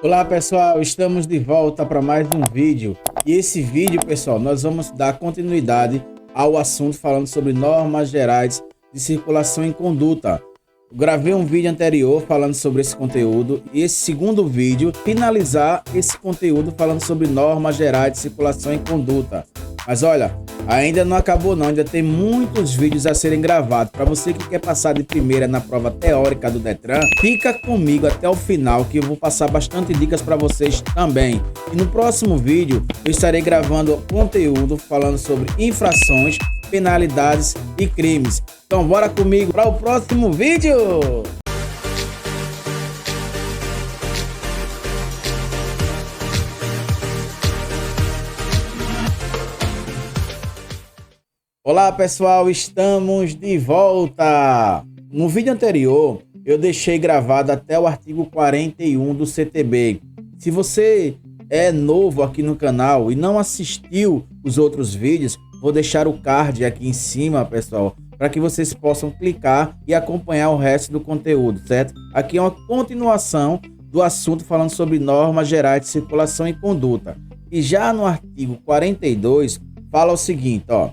Olá pessoal, estamos de volta para mais um vídeo. E esse vídeo, pessoal, nós vamos dar continuidade ao assunto falando sobre normas gerais de circulação em conduta. Eu gravei um vídeo anterior falando sobre esse conteúdo e esse segundo vídeo finalizar esse conteúdo falando sobre normas gerais de circulação em conduta. Mas olha, ainda não acabou não, ainda tem muitos vídeos a serem gravados. Para você que quer passar de primeira na prova teórica do Detran, fica comigo até o final que eu vou passar bastante dicas para vocês também. E no próximo vídeo eu estarei gravando conteúdo falando sobre infrações, penalidades e crimes. Então bora comigo para o próximo vídeo! Olá pessoal, estamos de volta! No vídeo anterior eu deixei gravado até o artigo 41 do CTB. Se você é novo aqui no canal e não assistiu os outros vídeos, vou deixar o card aqui em cima, pessoal, para que vocês possam clicar e acompanhar o resto do conteúdo, certo? Aqui é uma continuação do assunto falando sobre normas gerais de circulação e conduta. E já no artigo 42 fala o seguinte, ó: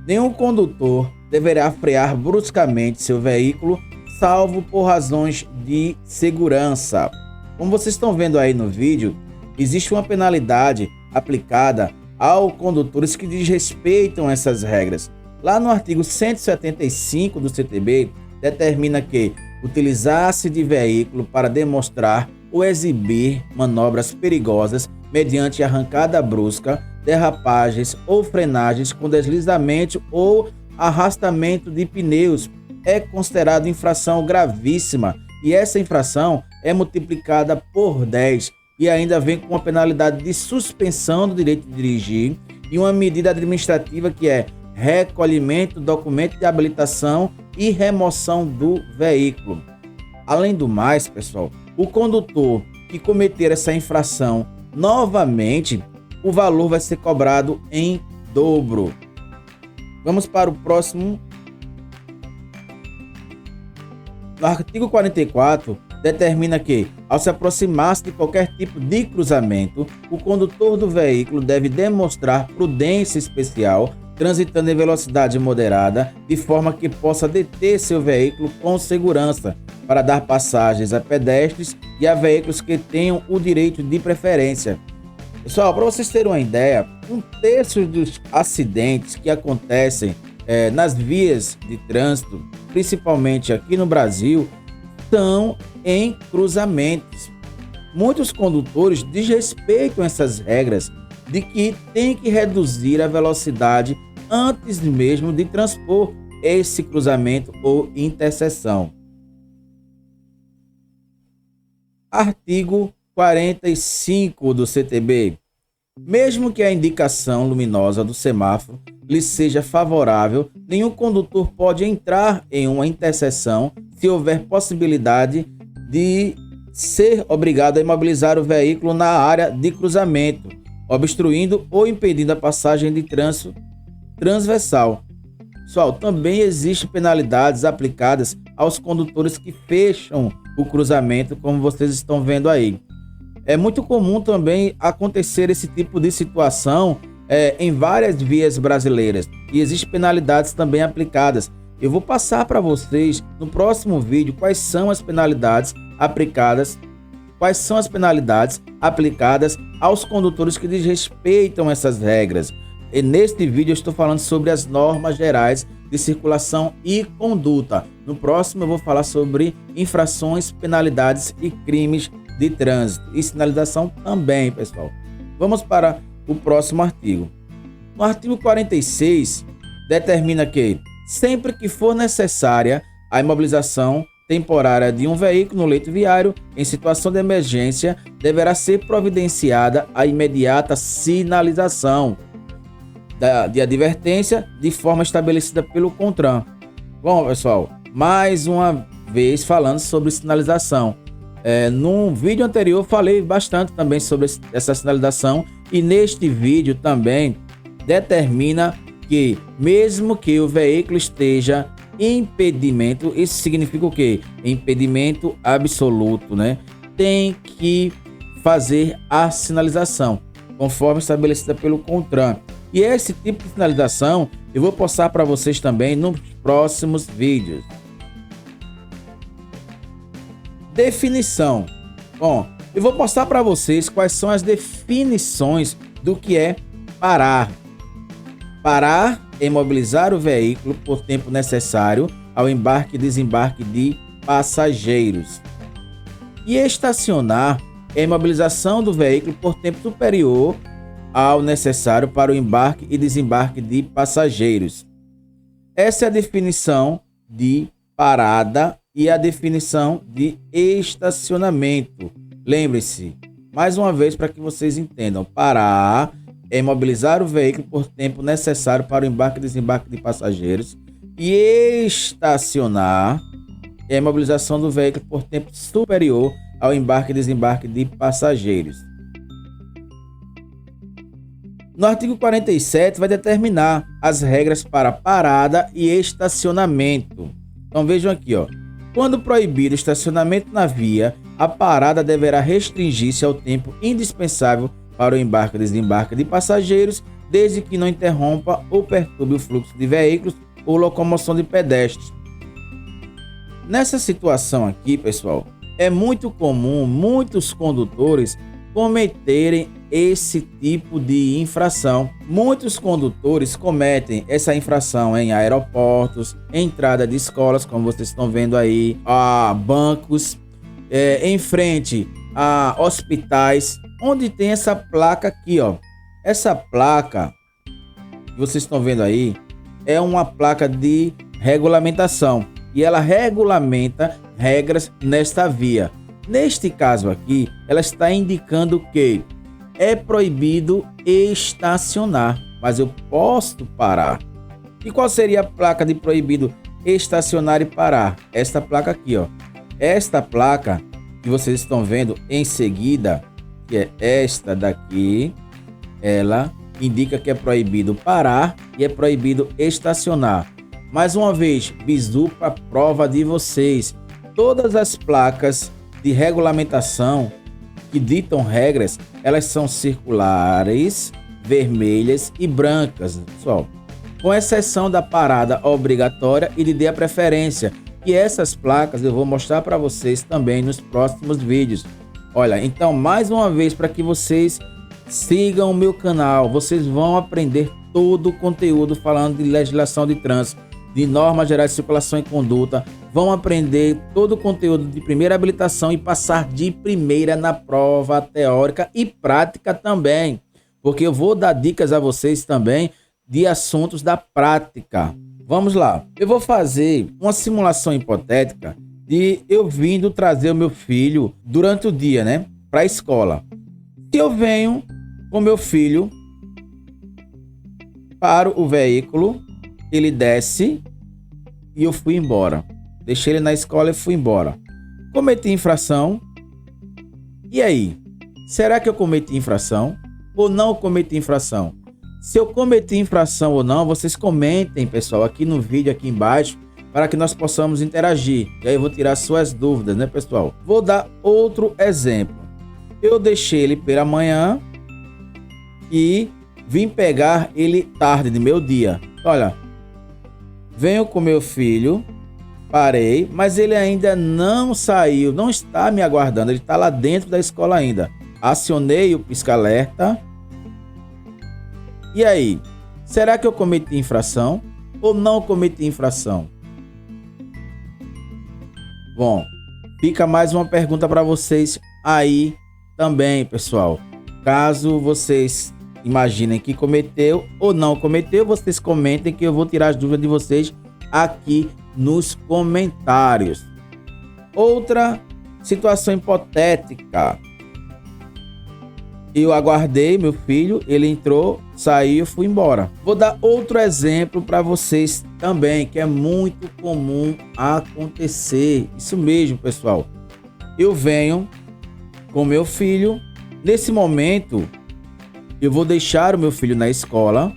nenhum condutor deverá frear bruscamente seu veículo, salvo por razões de segurança. Como vocês estão vendo aí no vídeo, existe uma penalidade aplicada aos condutores que desrespeitam essas regras. Lá no artigo 175 do CTB, determina que utilizar-se de veículo para demonstrar ou exibir manobras perigosas mediante arrancada brusca, derrapagens ou frenagens com deslizamento ou arrastamento de pneus é considerado infração gravíssima e essa infração é multiplicada por 10 e ainda vem com uma penalidade de suspensão do direito de dirigir e uma medida administrativa que é recolhimento do documento de habilitação e remoção do veículo. Além do mais, pessoal, o condutor que cometer essa infração novamente, o valor vai ser cobrado em dobro. Vamos para o próximo. No artigo 44, determina que, ao se aproximar-se de qualquer tipo de cruzamento, o condutor do veículo deve demonstrar prudência especial, transitando em velocidade moderada, de forma que possa deter seu veículo com segurança, para dar passagens a pedestres e a veículos que tenham o direito de preferência. Pessoal, para vocês terem uma ideia, um terço dos acidentes que acontecem nas vias de trânsito, principalmente aqui no Brasil, são em cruzamentos. Muitos condutores desrespeitam essas regras de que tem que reduzir a velocidade antes mesmo de transpor esse cruzamento ou interseção. Artigo 45 do CTB. Mesmo que a indicação luminosa do semáforo lhe seja favorável, nenhum condutor pode entrar em uma interseção se houver possibilidade de ser obrigado a imobilizar o veículo na área de cruzamento, obstruindo ou impedindo a passagem de trânsito transversal. Pessoal, também existem penalidades aplicadas aos condutores que fecham o cruzamento, como vocês estão vendo aí. É muito comum também acontecer esse tipo de situação em várias vias brasileiras e existem penalidades também aplicadas. Eu vou passar para vocês no próximo vídeo quais são as penalidades aplicadas, aos condutores que desrespeitam essas regras. E neste vídeo eu estou falando sobre as normas gerais de circulação e conduta. No próximo eu vou falar sobre infrações, penalidades e crimes de trânsito e sinalização também, pessoal. Vamos para o próximo artigo. No artigo 46, determina que, sempre que for necessária a imobilização temporária de um veículo no leito viário, em situação de emergência, deverá ser providenciada a imediata sinalização de advertência de forma estabelecida pelo CONTRAN. Bom, pessoal, mais uma vez falando sobre sinalização. No vídeo anterior falei bastante também sobre essa sinalização e neste vídeo também determina que mesmo que o veículo esteja em impedimento, isso significa o quê? Impedimento absoluto, né? Tem que fazer a sinalização, conforme estabelecida pelo CONTRAN. E esse tipo de sinalização eu vou postar para vocês também nos próximos vídeos. Definição. Bom, eu vou postar para vocês quais são as definições do que é parar. Parar é imobilizar o veículo por tempo necessário ao embarque e desembarque de passageiros. E estacionar é a imobilização do veículo por tempo superior ao necessário para o embarque e desembarque de passageiros. Essa é a definição de parada e a definição de estacionamento. Lembre-se, mais uma vez para que vocês entendam, parar é imobilizar o veículo por tempo necessário para o embarque e desembarque de passageiros, e estacionar é a imobilização do veículo por tempo superior ao embarque e desembarque de passageiros. No artigo 47 vai determinar as regras para parada e estacionamento. Então vejam aqui, quando proibido o estacionamento na via, a parada deverá restringir-se ao tempo indispensável para o embarque e desembarque de passageiros, desde que não interrompa ou perturbe o fluxo de veículos ou locomoção de pedestres. Nessa situação aqui, pessoal, é muito comum muitos condutores cometerem esse tipo de infração. Muitos condutores cometem essa infração em aeroportos, entrada de escolas, como vocês estão vendo aí, a bancos, em frente a hospitais, onde tem essa placa aqui, Essa placa que vocês estão vendo aí é uma placa de regulamentação e ela regulamenta regras nesta via. Neste caso aqui, ela está indicando que é proibido estacionar, mas eu posso parar. E qual seria a placa de proibido estacionar e parar? Esta placa aqui, Esta placa que vocês estão vendo em seguida, que é esta daqui, ela indica que é proibido parar e é proibido estacionar. Mais uma vez, bizu para prova de vocês. Todas as placas de regulamentação que ditam regras, elas são circulares, vermelhas e brancas, pessoal. Com exceção da parada obrigatória e de dê a preferência. E essas placas eu vou mostrar para vocês também nos próximos vídeos. Olha, então mais uma vez, para que vocês sigam o meu canal, vocês vão aprender todo o conteúdo falando de legislação de trânsito, de normas gerais de circulação e conduta, vão aprender todo o conteúdo de primeira habilitação e passar de primeira na prova teórica e prática também, porque eu vou dar dicas a vocês também de assuntos da prática. Vamos lá, eu vou fazer uma simulação hipotética de eu vindo trazer o meu filho durante o dia, para a escola. Se eu venho com meu filho, paro o veículo, ele desce e eu fui embora. Deixei ele na escola e fui embora. Cometi infração. E aí? Será que eu cometi infração ou não cometi infração? Se eu cometi infração ou não, vocês comentem, pessoal, aqui no vídeo, aqui embaixo, para que nós possamos interagir. E aí eu vou tirar suas dúvidas, pessoal? Vou dar outro exemplo. Eu deixei ele pela manhã e vim pegar ele tarde de meu dia. Olha, venho com meu filho, parei, mas ele ainda não saiu, não está me aguardando, ele está lá dentro da escola ainda. Acionei o pisca-alerta. E aí, será que eu cometi infração ou não cometi infração? Bom, fica mais uma pergunta para vocês aí também, pessoal. Caso vocês imaginem que cometeu ou não cometeu, vocês comentem que eu vou tirar as dúvidas de vocês aqui nos comentários. Outra situação hipotética. Eu aguardei meu filho, ele entrou, saiu, fui embora. Vou dar outro exemplo para vocês também, que é muito comum acontecer. Isso mesmo, pessoal. Eu venho com meu filho. Nesse momento, eu vou deixar o meu filho na escola.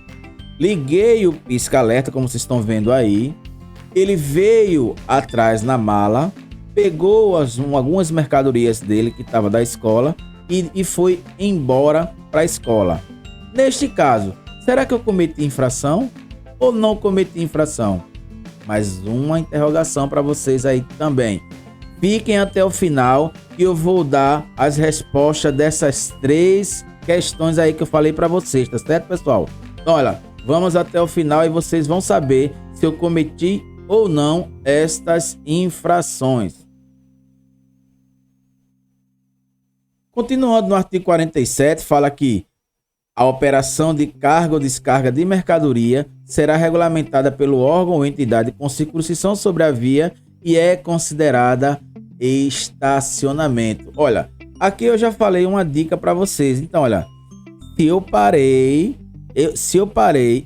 Liguei o pisca-alerta, como vocês estão vendo aí. Ele veio atrás na mala, pegou algumas mercadorias dele que estava da escola e foi embora para a escola. Neste caso, será que eu cometi infração ou não cometi infração? Mais uma interrogação para vocês aí também. Fiquem até o final que eu vou dar as respostas dessas 3 questões aí que eu falei para vocês, tá certo, pessoal? Então, olha, vamos até o final e vocês vão saber se eu cometi ou não estas infrações. Continuando no artigo 47, fala que a operação de carga ou descarga de mercadoria será regulamentada pelo órgão ou entidade com circunscrição sobre a via e é considerada estacionamento. Olha, aqui eu já falei uma dica para vocês. Então, olha, se eu parei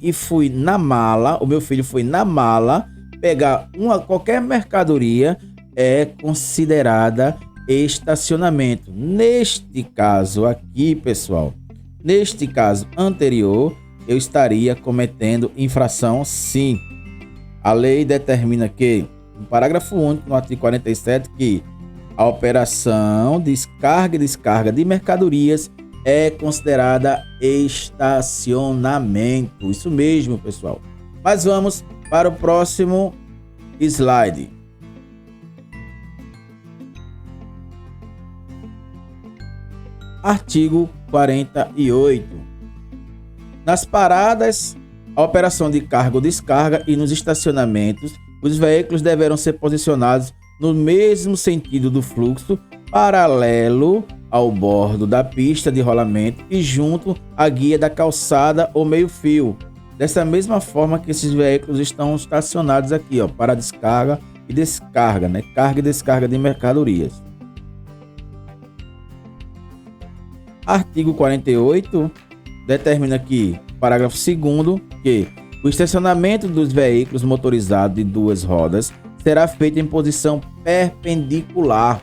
e fui na mala, o meu filho foi na mala pegar qualquer mercadoria, é considerada estacionamento. Neste caso aqui, pessoal, neste caso anterior, eu estaria cometendo infração, sim. A lei determina que, no parágrafo único, no artigo 47, que a operação descarga e descarga de mercadorias é considerada estacionamento. Isso mesmo, pessoal. Mas vamos para o próximo slide. Artigo 48. Nas paradas, a operação de carga ou descarga e nos estacionamentos, os veículos deverão ser posicionados no mesmo sentido do fluxo, paralelo ao bordo da pista de rolamento e junto à guia da calçada ou meio-fio. Dessa mesma forma que esses veículos estão estacionados aqui, ó, para descarga e descarga, né? Carga e descarga de mercadorias. Artigo 48 determina aqui, parágrafo 2º, que o estacionamento dos veículos motorizados de 2 rodas será feito em posição perpendicular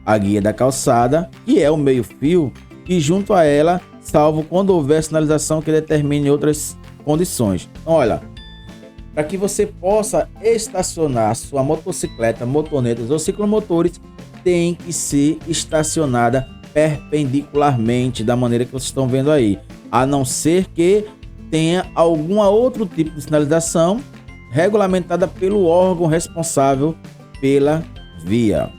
à guia da calçada, que é o meio-fio, e junto a ela, salvo quando houver sinalização que determine outras condições. Então, olha, para que você possa estacionar sua motocicleta, motonetas ou ciclomotores, tem que ser estacionada perpendicularmente, da maneira que vocês estão vendo aí, a não ser que tenha algum outro tipo de sinalização regulamentada pelo órgão responsável pela via.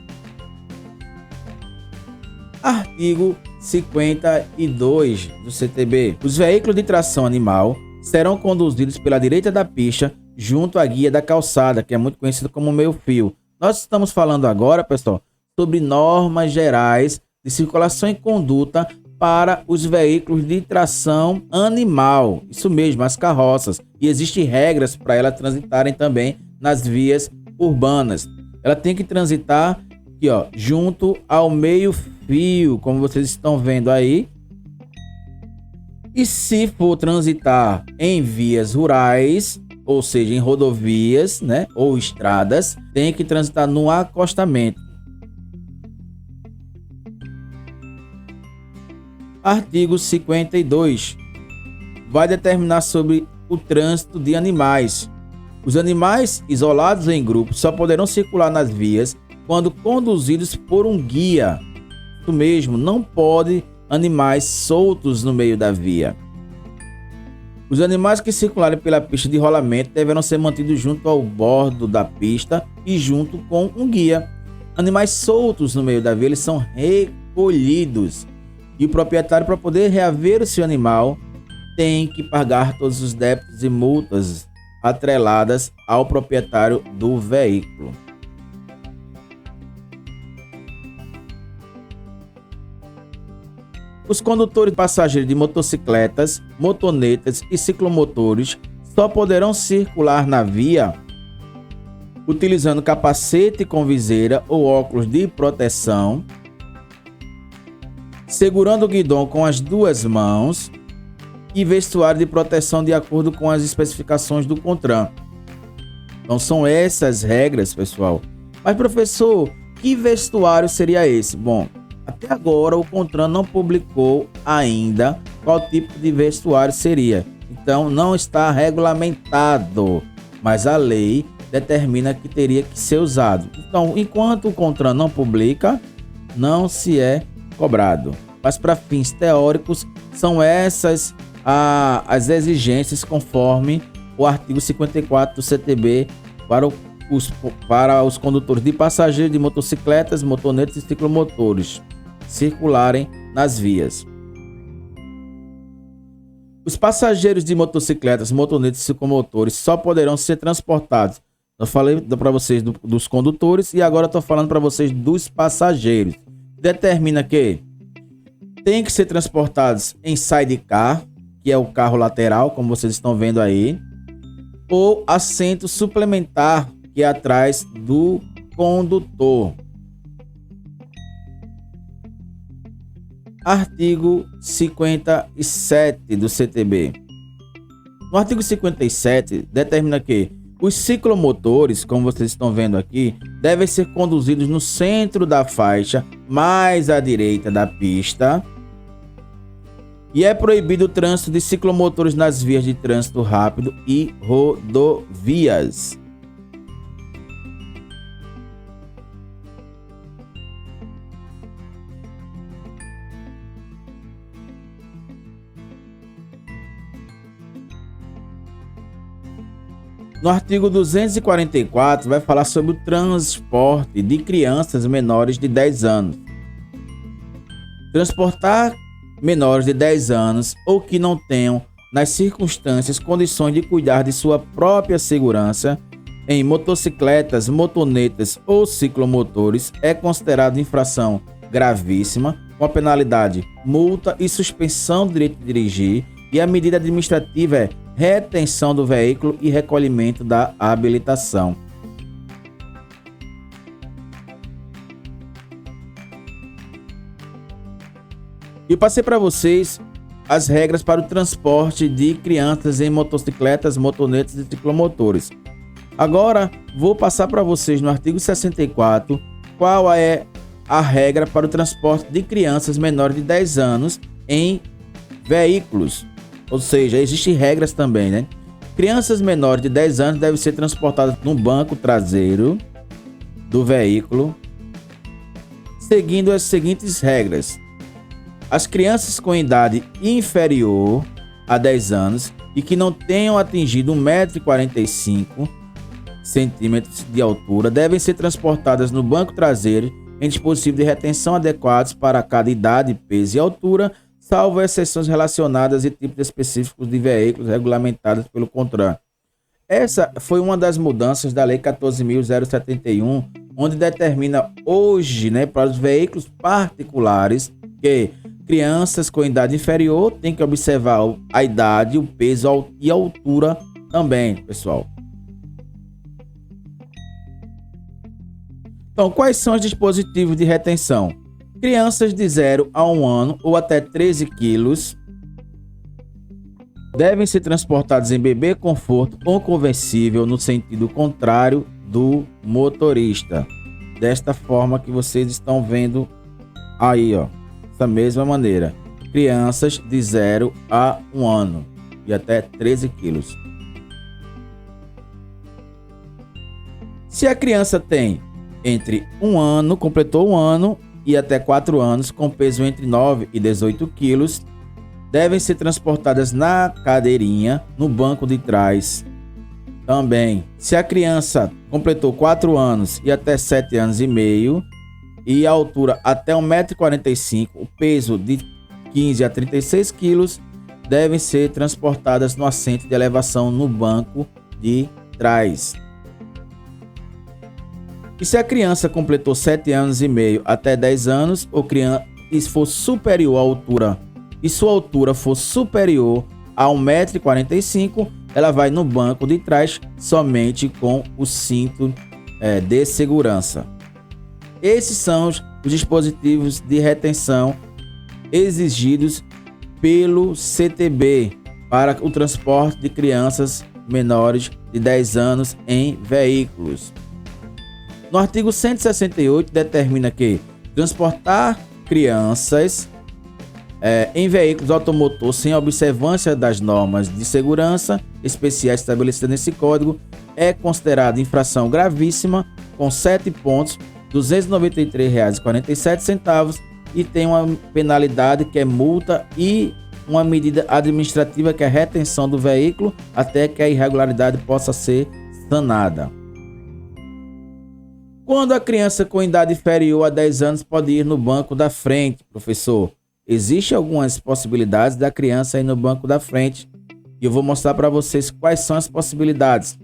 Artigo 52 do CTB. Os veículos de tração animal serão conduzidos pela direita da pista junto à guia da calçada, que é muito conhecida como meio-fio. Nós estamos falando agora, pessoal, sobre normas gerais de circulação e conduta para os veículos de tração animal. Isso mesmo, as carroças. E existem regras para elas transitarem também nas vias urbanas. Ela tem que transitar aqui, ó, junto ao meio-fio, como vocês estão vendo aí. E se for transitar em vias rurais, ou seja, em rodovias, né, ou estradas, tem que transitar no acostamento. Artigo 52. Vai determinar sobre o trânsito de animais. Os animais isolados em grupo só poderão circular nas vias quando conduzidos por um guia. Isso mesmo, não pode animais soltos no meio da via. Os animais que circularem pela pista de rolamento deverão ser mantidos junto ao bordo da pista e junto com um guia. Animais soltos no meio da via, eles são recolhidos. E o proprietário, para poder reaver o seu animal, tem que pagar todos os débitos e multas atreladas ao proprietário do veículo. Os condutores e passageiros de motocicletas, motonetas e ciclomotores só poderão circular na via utilizando capacete com viseira ou óculos de proteção, segurando o guidão com as 2 mãos e vestuário de proteção de acordo com as especificações do CONTRAN. Então são essas regras, pessoal. Mas, professor, que vestuário seria esse? Bom, até agora o CONTRAN não publicou ainda qual tipo de vestuário seria. Então não está regulamentado, mas a lei determina que teria que ser usado. Então, enquanto o CONTRAN não publica, não se é cobrado. mas para fins teóricos são essas as exigências conforme o artigo 54 do CTB para os condutores de passageiros de motocicletas, motonetas e ciclomotores circularem nas vias. Os passageiros de motocicletas, motonetas e ciclomotores só poderão ser transportados. Eu falei para vocês dos condutores e agora estou falando para vocês dos passageiros. Determina que tem que ser transportados em sidecar, que é o carro lateral, como vocês estão vendo aí, ou assento suplementar, que é atrás do condutor. Artigo 57 do CTB. No artigo 57, determina que os ciclomotores, como vocês estão vendo aqui, devem ser conduzidos no centro da faixa mais à direita da pista. E é proibido o trânsito de ciclomotores nas vias de trânsito rápido e rodovias. No artigo 244 vai falar sobre o transporte de crianças menores de 10 anos. Transportar menores de 10 anos ou que não tenham, nas circunstâncias, condições de cuidar de sua própria segurança em motocicletas, motonetas ou ciclomotores é considerado infração gravíssima, com a penalidade multa e suspensão do direito de dirigir, e a medida administrativa é retenção do veículo e recolhimento da habilitação. E passei para vocês as regras para o transporte de crianças em motocicletas, motonetas e ciclomotores. Agora vou passar para vocês no artigo 64 qual é a regra para o transporte de crianças menores de 10 anos em veículos. Ou seja, existem regras também, né? Crianças menores de 10 anos devem ser transportadas no banco traseiro do veículo, seguindo as seguintes regras. As crianças com idade inferior a 10 anos e que não tenham atingido 1,45 m de altura devem ser transportadas no banco traseiro em dispositivo de retenção adequados para cada idade, peso e altura, salvo exceções relacionadas e tipos específicos de veículos regulamentados pelo CONTRAN. Essa foi uma das mudanças da Lei 14.071, onde determina hoje, né, para os veículos particulares que crianças com idade inferior têm que observar a idade, o peso e a altura também, pessoal. Então, quais são os dispositivos de retenção? Crianças de 0 a 1 ano ou até 13 quilos devem ser transportadas em bebê conforto ou conversível no sentido contrário do motorista. Desta forma que vocês estão vendo aí, ó. Dessa mesma maneira. Crianças de 0 a 1 ano e até 13 quilos. Se a criança tem entre 1 ano, completou 1 ano e até 4 anos, com peso entre 9 e 18 quilos, devem ser transportadas na cadeirinha, no banco de trás. Também, se a criança completou 4 anos e até 7 anos e meio, e a altura até 1,45 m, o peso de 15 a 36 quilos, devem ser transportadas no assento de elevação no banco de trás. E se a criança completou 7 anos e meio até 10 anos, ou criança e for superior à altura, e sua altura for superior a 1,45 m, ela vai no banco de trás somente com o cinto de segurança. Esses são os dispositivos de retenção exigidos pelo CTB para o transporte de crianças menores de 10 anos em veículos. No artigo 168 determina que transportar crianças em veículos automotor sem observância das normas de segurança especiais estabelecidas nesse código é considerado infração gravíssima, com 7 pontos, R$ 293,47 e tem uma penalidade que é multa e uma medida administrativa que é retenção do veículo até que a irregularidade possa ser sanada. Quando a criança com idade inferior a 10 anos pode ir no banco da frente, professor? Existem algumas possibilidades da criança ir no banco da frente e eu vou mostrar para vocês quais são as possibilidades.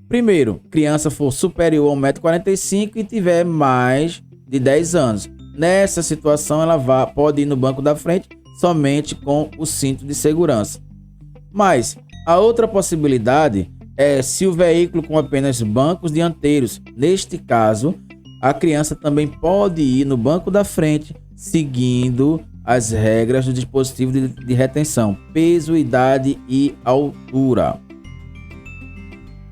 Primeiro, criança for superior a 1,45 m e tiver mais de 10 anos. Nessa situação, ela pode ir no banco da frente somente com o cinto de segurança. Mas a outra possibilidade é se o veículo com apenas bancos dianteiros. Neste caso, a criança também pode ir no banco da frente, seguindo as regras do dispositivo de retenção: peso, idade e altura.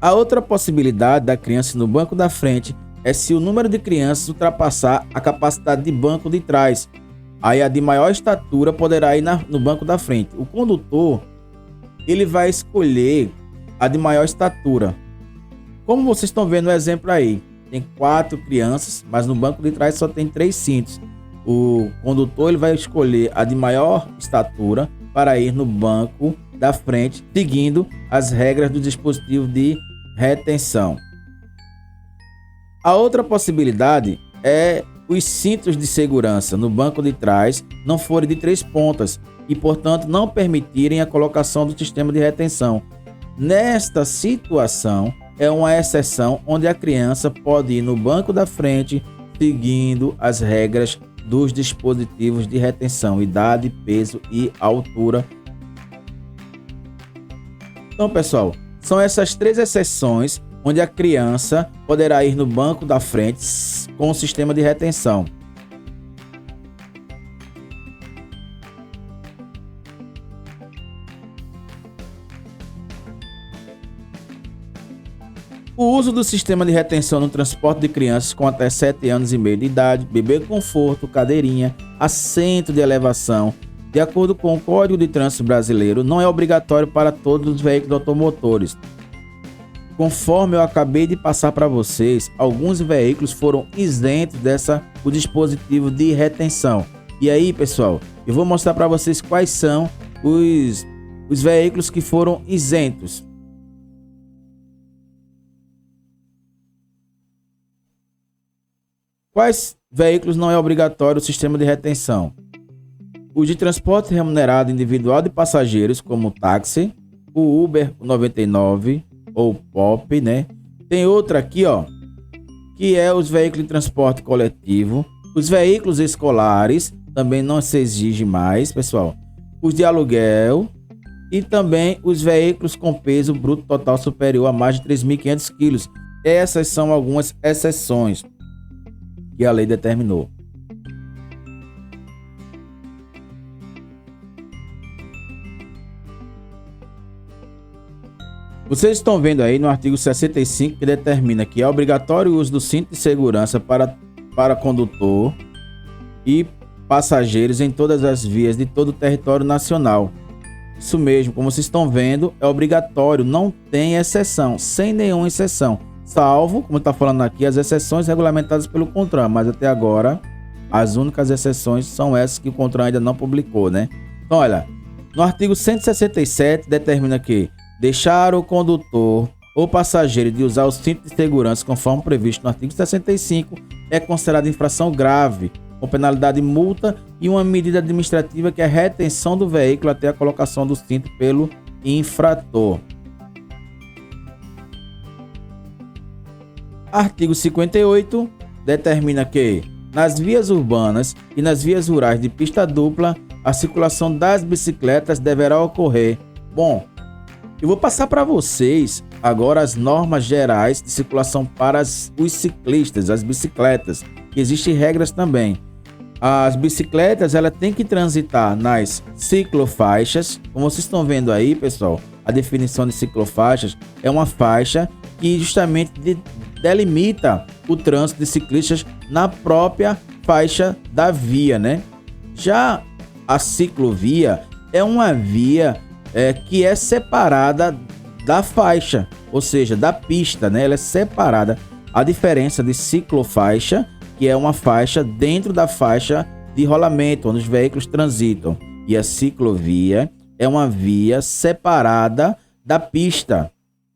A outra possibilidade da criança ir no banco da frente é se o número de crianças ultrapassar a capacidade de banco de trás. Aí a de maior estatura poderá ir no banco da frente. O condutor, ele vai escolher a de maior estatura. Como vocês estão vendo no exemplo aí, tem 4 crianças, mas no banco de trás só tem 3 cintos. O condutor, ele vai escolher a de maior estatura para ir no banco da frente, seguindo as regras do dispositivo de retenção. A outra possibilidade é os cintos de segurança no banco de trás não forem de 3 pontas e, portanto, não permitirem a colocação do sistema de retenção. Nesta situação, é uma exceção onde a criança pode ir no banco da frente seguindo as regras dos dispositivos de retenção: idade, peso e altura. Então, pessoal, são essas 3 exceções onde a criança poderá ir no banco da frente com o sistema de retenção. O uso do sistema de retenção no transporte de crianças com até 7 anos e meio de idade, bebê conforto, cadeirinha, assento de elevação, de acordo com o Código de Trânsito Brasileiro, não é obrigatório para todos os veículos automotores. Conforme eu acabei de passar para vocês, alguns veículos foram isentos do dispositivo de retenção. E aí, pessoal, eu vou mostrar para vocês quais são os veículos que foram isentos. Quais veículos não é obrigatório o sistema de retenção? Os de transporte remunerado individual de passageiros, como o táxi, o Uber 99 ou Pop, né? Tem outra aqui, ó, que é os veículos de transporte coletivo. Os veículos escolares também não se exige mais, pessoal. Os de aluguel e também os veículos com peso bruto total superior a mais de 3.500 quilos. Essas são algumas exceções que a lei determinou. Vocês estão vendo aí no artigo 65 que determina que é obrigatório o uso do cinto de segurança para condutor e passageiros em todas as vias de todo o território nacional. Isso mesmo, como vocês estão vendo, é obrigatório, não tem exceção, sem nenhuma exceção, salvo, como está falando aqui, as exceções regulamentadas pelo CONTRAN, mas até agora as únicas exceções são essas que o CONTRAN ainda não publicou, né? Então, olha, no artigo 167 determina que deixar o condutor ou passageiro de usar o cinto de segurança conforme previsto no artigo 65 é considerado infração grave, com penalidade multa e uma medida administrativa que é a retenção do veículo até a colocação do cinto pelo infrator. Artigo 58 determina que nas vias urbanas e nas vias rurais de pista dupla, a circulação das bicicletas deverá ocorrer. Bom, eu vou passar para vocês agora as normas gerais de circulação para os ciclistas, as bicicletas. Existem regras também. As bicicletas, ela tem que transitar nas ciclofaixas. Como vocês estão vendo aí, pessoal, a definição de ciclofaixas é uma faixa que justamente delimita o trânsito de ciclistas na própria faixa da via, né? Já a ciclovia é uma via que é separada da faixa, ou seja, da pista, né? Ela é separada. A diferença de ciclofaixa, que é uma faixa dentro da faixa de rolamento, onde os veículos transitam. E a ciclovia é uma via separada da pista,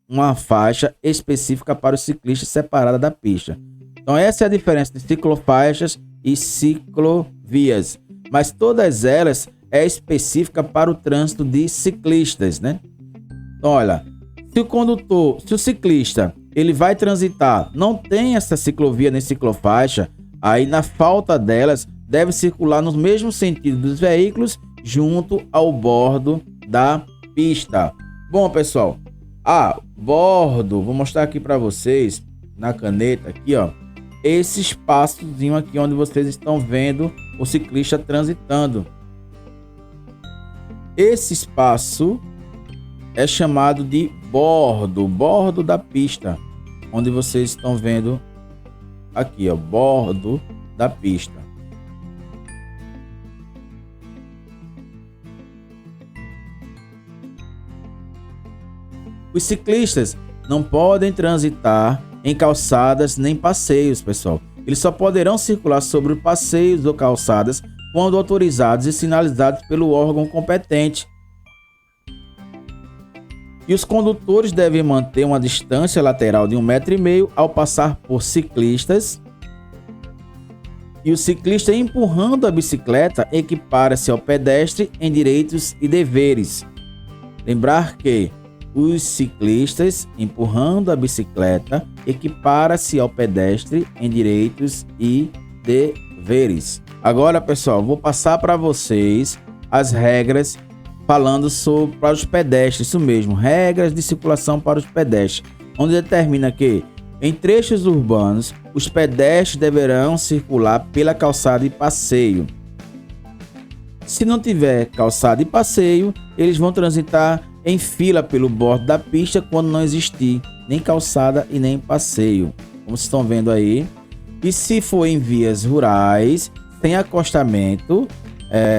uma faixa específica para o ciclista separada da pista. Então essa é a diferença de ciclofaixas e ciclovias, mas todas elas é específica para o trânsito de ciclistas, né? Então, olha, se o ciclista ele vai transitar, não tem essa ciclovia nem ciclofaixa, aí na falta delas deve circular no mesmo sentido dos veículos junto ao bordo da pista. Bom, pessoal, vou mostrar aqui para vocês na caneta aqui, ó, esse espaçozinho aqui onde vocês estão vendo o ciclista transitando. Esse espaço é chamado de bordo da pista, onde vocês estão vendo aqui, ó, bordo da pista. Os ciclistas não podem transitar em calçadas nem passeios, pessoal. Eles só poderão circular sobre passeios ou calçadas quando autorizados e sinalizados pelo órgão competente. E os condutores devem manter uma distância lateral de 1,5 m ao passar por ciclistas. E o ciclista empurrando a bicicleta equipara-se ao pedestre em direitos e deveres. Lembrar que os ciclistas empurrando a bicicleta equipara-se ao pedestre em direitos e deveres. Agora, pessoal, vou passar para vocês as regras falando sobre para os pedestres, isso mesmo, regras de circulação para os pedestres, onde determina que em trechos urbanos os pedestres deverão circular pela calçada de passeio. Se não tiver calçada de passeio, eles vão transitar em fila pelo bordo da pista quando não existir nem calçada e nem passeio, como vocês estão vendo aí. E se for em vias rurais, sem acostamento,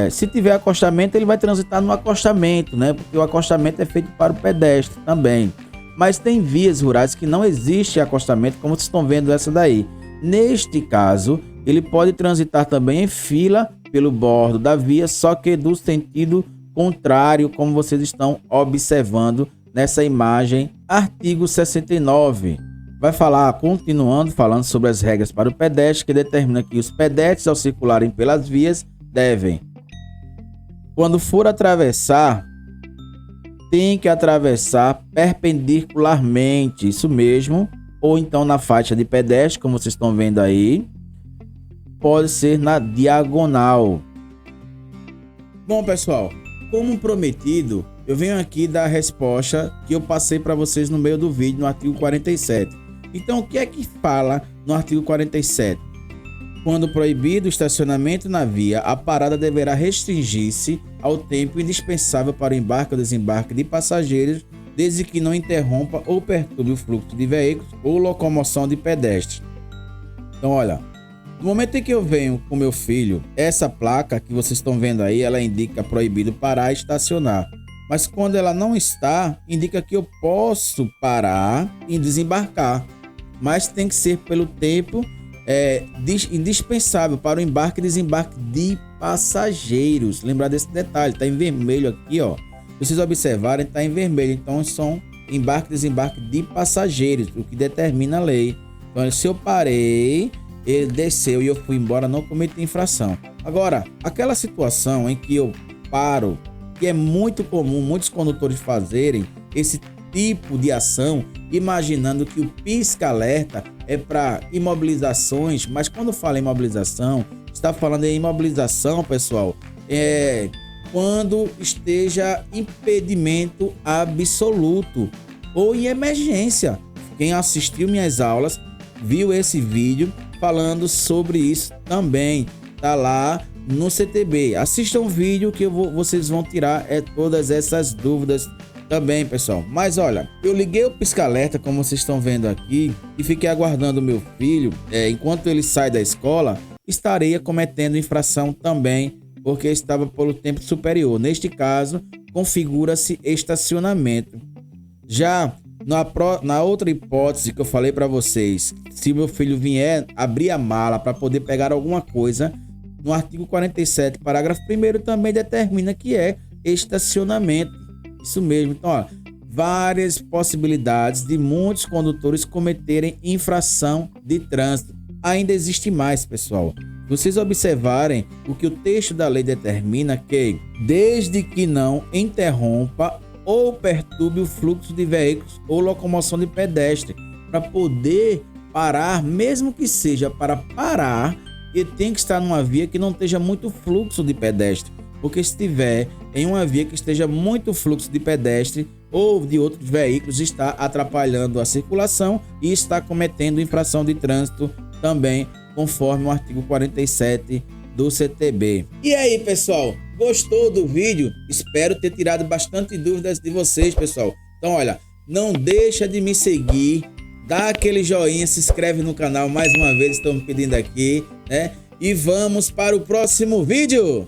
se tiver acostamento, ele vai transitar no acostamento, né? Porque o acostamento é feito para o pedestre também. Mas tem vias rurais que não existe acostamento, como vocês estão vendo essa daí. Neste caso, ele pode transitar também em fila pelo bordo da via, só que do sentido contrário, como vocês estão observando nessa imagem. Artigo 69 vai falar, continuando falando sobre as regras para o pedestre, que determina que os pedestres, ao circularem pelas vias, devem, quando for atravessar, tem que atravessar perpendicularmente, isso mesmo, ou então na faixa de pedestre, como vocês estão vendo aí, pode ser na diagonal. Bom, pessoal, como prometido, eu venho aqui dar a resposta que eu passei para vocês no meio do vídeo, no artigo 47. Então, o que é que fala no artigo 47? Quando proibido o estacionamento na via, a parada deverá restringir-se ao tempo indispensável para o embarque ou desembarque de passageiros, desde que não interrompa ou perturbe o fluxo de veículos ou locomoção de pedestres. Então, olha, no momento em que eu venho com meu filho, essa placa que vocês estão vendo aí, ela indica proibido parar e estacionar. Mas quando ela não está, indica que eu posso parar e desembarcar. Mas tem que ser pelo tempo indispensável para o embarque e desembarque de passageiros. Lembrar desse detalhe, está em vermelho aqui, ó. Se vocês observarem, está em vermelho. Então são embarque e desembarque de passageiros, o que determina a lei. Então, se eu parei, ele desceu e eu fui embora, não cometi infração. Agora, aquela situação em que eu paro, que é muito comum muitos condutores fazerem esse tipo de ação, imaginando que o pisca-alerta é para imobilizações, mas quando fala em imobilização, está falando em imobilização, pessoal, quando esteja impedimento absoluto ou em emergência. Quem assistiu minhas aulas viu esse vídeo falando sobre isso também, tá lá no CTB. Assistam o vídeo que vocês vão tirar todas essas dúvidas também, pessoal. Mas olha, eu liguei o pisca-alerta, como vocês estão vendo aqui, e fiquei aguardando o meu filho. Enquanto ele sai da escola, estaria cometendo infração também, porque estava pelo tempo superior. Neste caso, configura-se estacionamento. Já na outra hipótese que eu falei para vocês, se meu filho vier abrir a mala para poder pegar alguma coisa, no artigo 47, parágrafo 1º, também determina que é estacionamento. Isso mesmo. Então, ó, várias possibilidades de muitos condutores cometerem infração de trânsito. Ainda existe mais, pessoal. Vocês observarem o que o texto da lei determina que, desde que não interrompa ou perturbe o fluxo de veículos ou locomoção de pedestre, para poder parar, mesmo que seja para parar, e tem que estar numa via que não esteja muito fluxo de pedestre, porque se estiver em uma via que esteja muito fluxo de pedestre ou de outros veículos, está atrapalhando a circulação e está cometendo infração de trânsito também, conforme o artigo 47 do CTB. E aí, pessoal, gostou do vídeo? Espero ter tirado bastante dúvidas de vocês, pessoal. Então, olha, não deixa de me seguir, dá aquele joinha, se inscreve no canal mais uma vez, estamos pedindo aqui, né? E vamos para o próximo vídeo!